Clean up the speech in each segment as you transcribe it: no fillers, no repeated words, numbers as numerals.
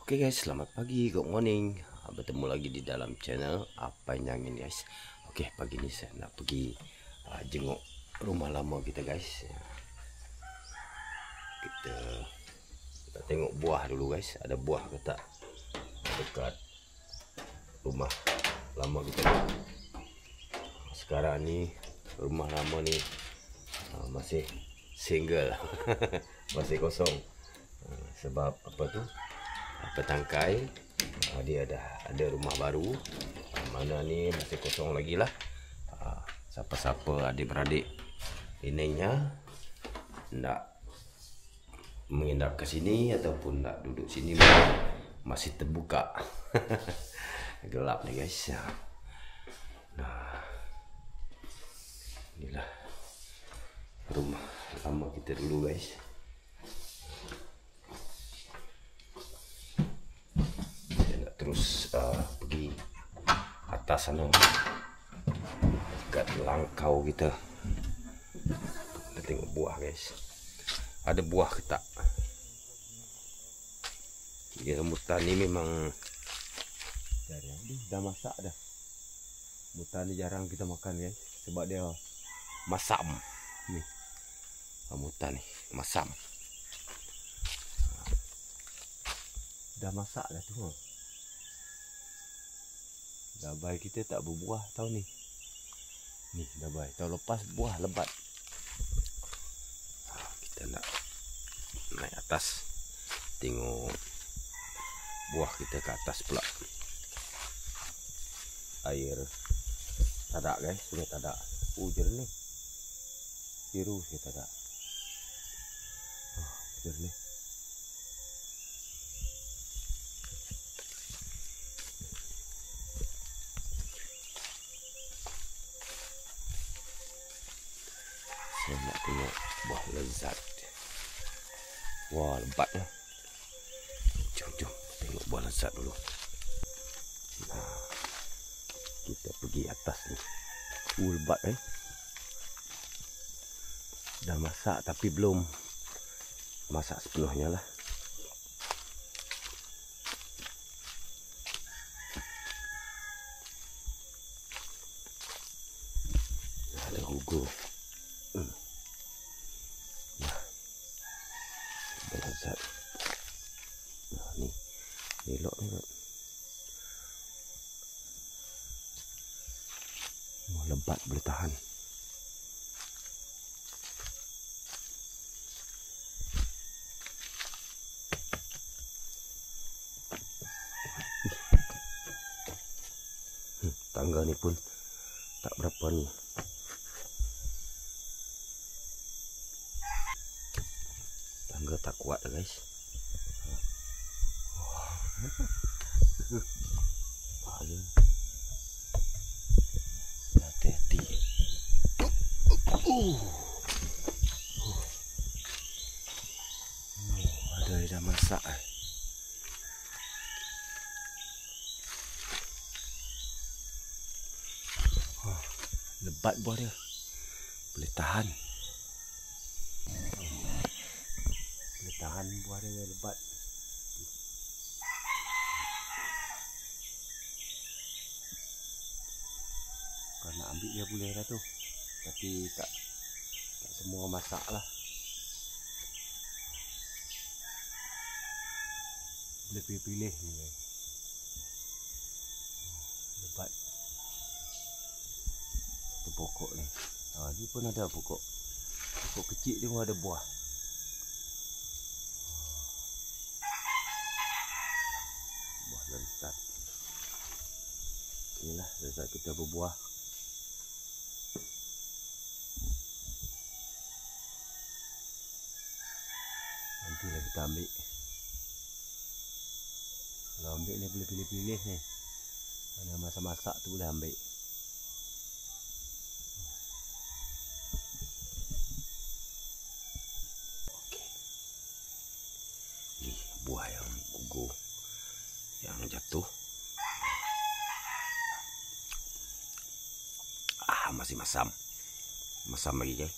Oke guys, selamat pagi, good morning. Bertemu lagi di dalam channel Apa Yang Ini guys. Oke, pagi ini saya nak pergi jenguk rumah lama kita guys. Kita tengok buah dulu guys. Ada buah ke tak dekat rumah lama kita. Sekarang ni rumah lama ni masih single. Masih kosong. Sebab apa tu? Petangkai dia ada rumah baru, mana ni masih kosong lagi lah. Siapa-siapa adik-beradik ininya nak menginap ke sini ataupun nak duduk sini masih terbuka. Gelap ni guys. Nah, inilah rumah lama kita dulu guys. Terus pergi atas sana dekat langkau kita. Kita tengok buah guys. Ada buah ke tak? Rambutan ni memang dah masak dah. Rambutan ni jarang kita makan guys, sebab dia masam. Ni rambutan ni masam. Dah masak dah tu. Dah baik kita tak berbuah tahun ni. Ni dah baik. Tahun lepas buah lebat. Kita nak naik atas. Tengok buah kita ke atas pula. Air tadak guys. Sungai tadak. Jernih. Biru sungai tadak. Jernih. Saya nak tengok buah lezat. Wah, lebat lah. Jom tengok buah lezat dulu. Nah, kita pergi atas ni. Lebat dah masak tapi belum masak sepenuhnya lah. Ada gugur. Lezat. Nah, ni elok ni kan. Lebat boleh tahan. Tangga ni pun tak berapa ni. Tangga tak kuat dah guys. Paling hati-hati. Ada yang dah masak. Lebat buah dia. Boleh tahan. Tahan buah dia lebat. Kalau nak ambil dia boleh lah tu. Tapi tak semua masak lah. Boleh pilih-pilih ni. Lebat. Itu pokok ni. Ni pun ada pokok. Pokok kecil dia pun ada buah. Lezat. Inilah lezat kita berbuah. Nanti lah kita ambil. Kalau ambil ni boleh pilih-pilih ni. Mana masak-masak tu boleh ambil. Okey. Ni buah yang gugur, yang jatuh. Masih masam lagi guys.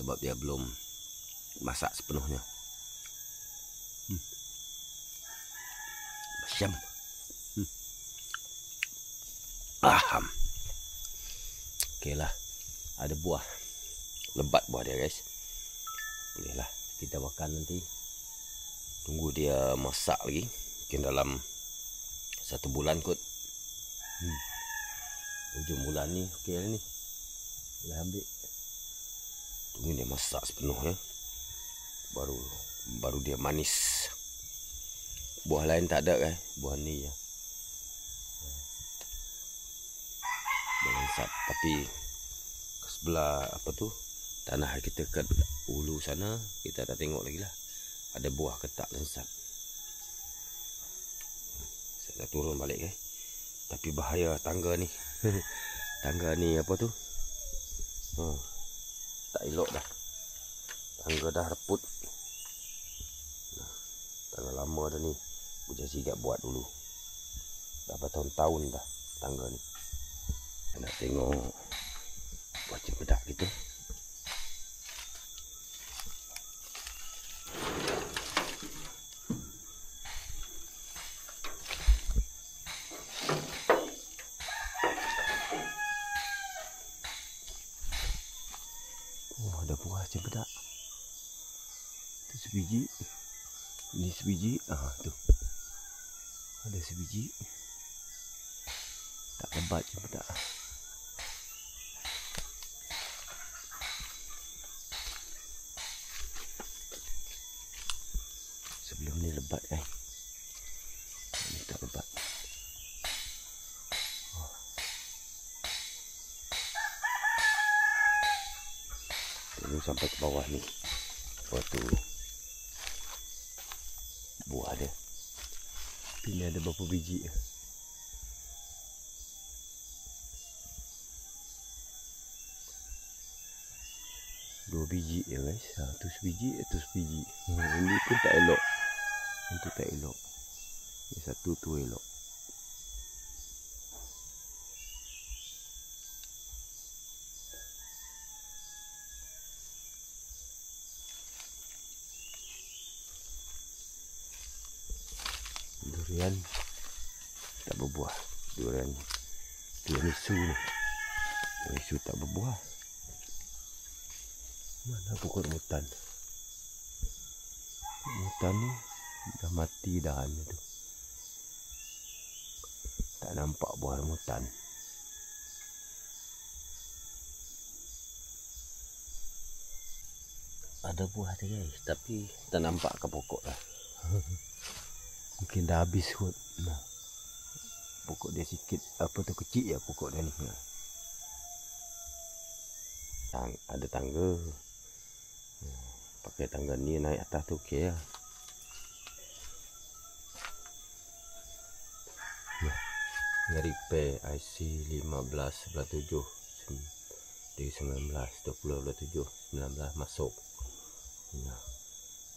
Sebab dia belum masak sepenuhnya. Syam. Aham. Okey lah. Ada buah. Lebat buah dia guys. Boleh lah kita makan nanti. Tunggu dia masak lagi. Mungkin dalam 1 bulan kot. Hujung bulan ni. Okey lah ni. Boleh ambil. Tunggu dia masak sepenuh ya. Baru dia manis. Buah lain tak ada kan. Buah ni je. Lansat. Tapi ke sebelah apa tu tanah kita ke ulu sana kita dah tengok lagi lah ada buah ketak lansat. Saya dah turun balik tapi bahaya tangga ni. Tangga ni apa tu tak elok dah, tangga dah reput. Tangga lama dah ni, Bujang Sigap buat dulu dah bertahun-tahun dah tangga ni. Nak tengok buah cempedak gitu. Oh, ada buah cempedak. Tu sebiji. Ini sebiji. Tu. Ada sebiji. Tak lebat cempedak. Sebelum ni lebat kan. Ini tak lebat. Tunggu sampai ke bawah ni. Lepas tu buah dia. Ini ada berapa biji. 2 biji ya guys. Tu sebiji, tu sebiji. Ini pun tak elok. Itu tak elok. Yang satu tu elok. Durian tak berbuah. Durian tiramisu ni. Tiramisu tak berbuah. Mana pokok rambutan? Rambutan ni dah mati dahannya tu. Tak nampak buah rambutan. Ada buah dia guys, tapi tak nampak ke pokok dah. Mungkin dah habis kot. Nah. Pokok dia sikit apa tu kecil ya pokok dia ni. Ada tangga. Pakai tangga ni naik atas tu okey lah. Ni repair IC 15/7 dari 19 20/7 19 masuk. Nah.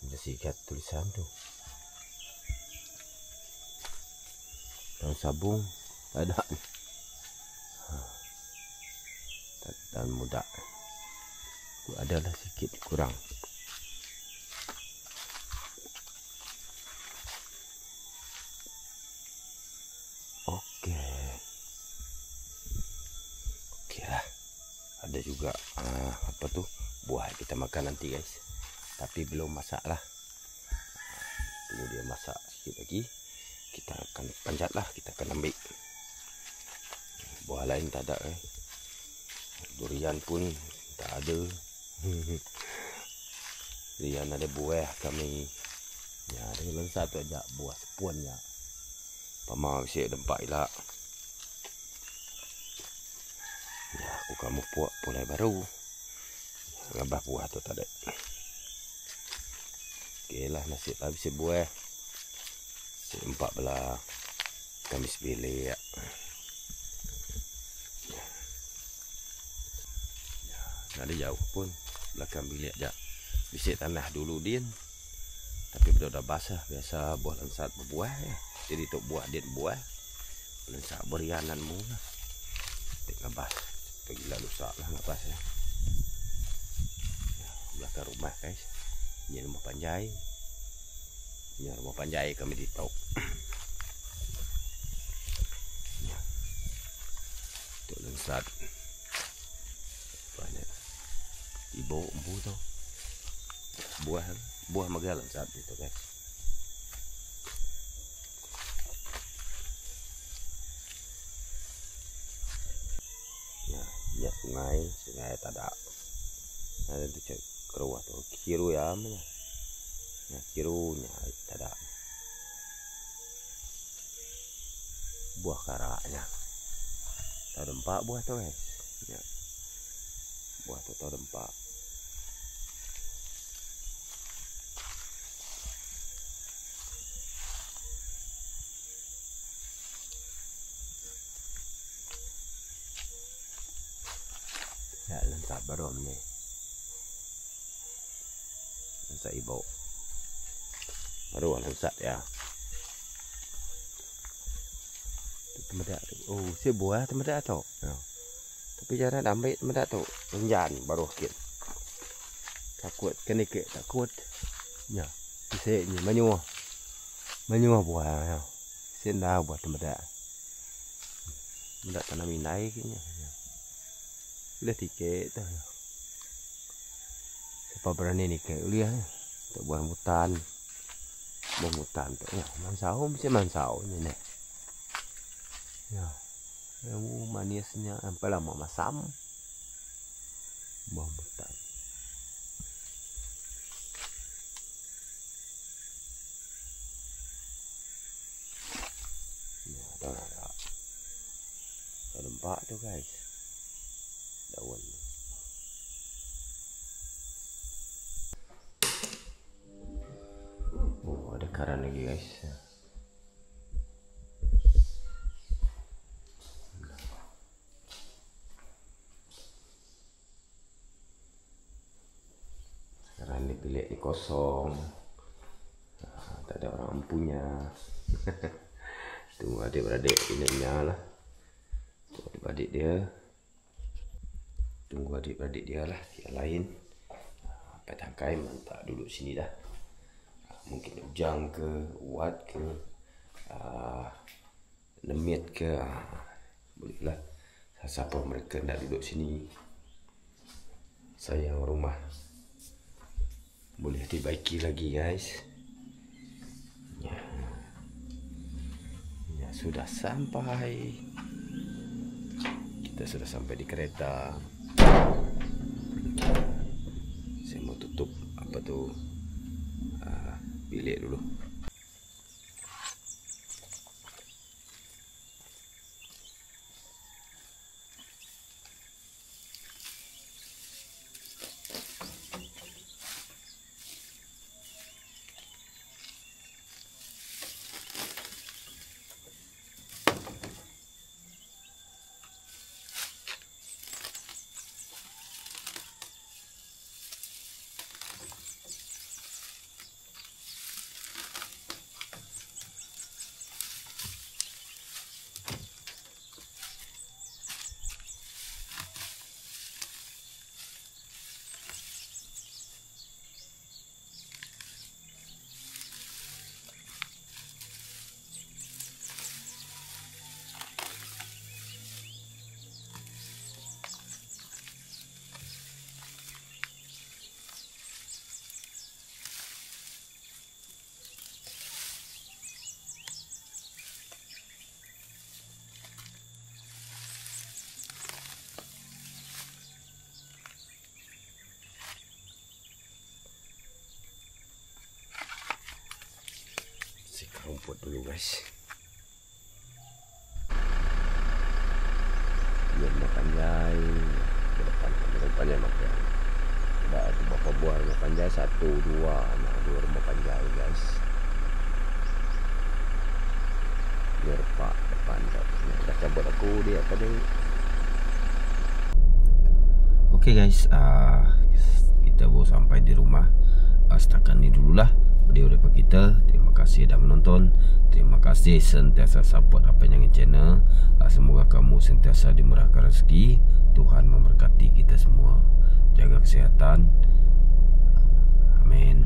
Dia sikat tulisan tu. Daun sabung tak ada. Dan mudah. Tu adalah sikit kurang. Okey lah. Ada juga apa tu buah kita makan nanti guys. Tapi belum masak lah. Tunggu dia masak sikit lagi. Kita akan panjat lah. Kita akan ambil. Buah lain tak ada Durian pun tak ada. Durian ada buah kami. Ya, dengan satu aja buah sepuannya. Pamang siap dempak elak. Ya, aku kamu puak mulai baru. Ngabah buah tu tak ada. Okey lah, nasib habis buah. 14 Kamis bilik ya. Tak ada jauh pun belakang bilik je. Bisik tanah dulu din. Tapi dah basah. Biasa buah lansat berbuah ya. Jadi tok buah din buah. Lansat berianan mula. Tak ngabas. Pergi lalu sak lah ngabas ya. Belakang rumah guys. Ini rumah panjai. Ini rumah panjai kami di tok. lansat. Banyak ibu embu tu. Buah maga lansat itu guys. Nah, ya sungai tak ada. Ada tu cek keruah tu kiru ya mana. Nah, kirunya tak ada. Buah karaknya. Tahu dempak buah tu guys. Ya. Buah tu tahu dempak. Ya, lansat baru ni. Lansat ibu. Baru lansat ya. Temedak tu. Oh, si buah temedak tu. Ya. Tapi jangan ambil temedak tu. Renjan baru sikit. Takut kena ke takut. Ya. Bisa ni menyuah. Menyuah buah ya. Sendah buah temedak. Temedak tanam inai kayaknya. Ya. Bila tiket tu. Siapa berani ni ke uliah untuk buah hutan. Buah hutan tu ya. Mansau bisa mansau ni nek. Ya, yang manisnya sampai lama masam. Buah hutan. Ya, ada. Ada empat tu guys. Daun. Oh, ada karan lagi guys. Sekarang ni bilik ni kosong. Tak ada orang punya. Tunggu adik-beradik inanya lah. Adik-beradik dia. Tunggu adik-beradik dia lah. Yang lain sampai tangkai tak duduk sini dah. Mungkin Ujang ke, Uat ke, Nemit ke, boleh lah. Siapa mereka nak duduk sini. Sayang rumah. Boleh dibaiki lagi guys. Ya. Ya, sudah sampai. Kita sudah sampai di kereta. Saya mau tutup apa tu bilik dulu. Rumput dulu guys. Biar makan jai ke depan rumahnya makan. Ada beberapa buah rumah panjai, 1, 2, nah 2 rumah panjai guys. Biar pak depan dah cabut aku dia tadi. Oke guys, kita baru sampai di rumah. Setakat ni dululah video daripada kita. Terima kasih dah menonton. Terima kasih sentiasa support apa yang channel. Semoga kamu sentiasa dimurahkan rezeki. Tuhan memberkati kita semua. Jaga kesihatan. Amin.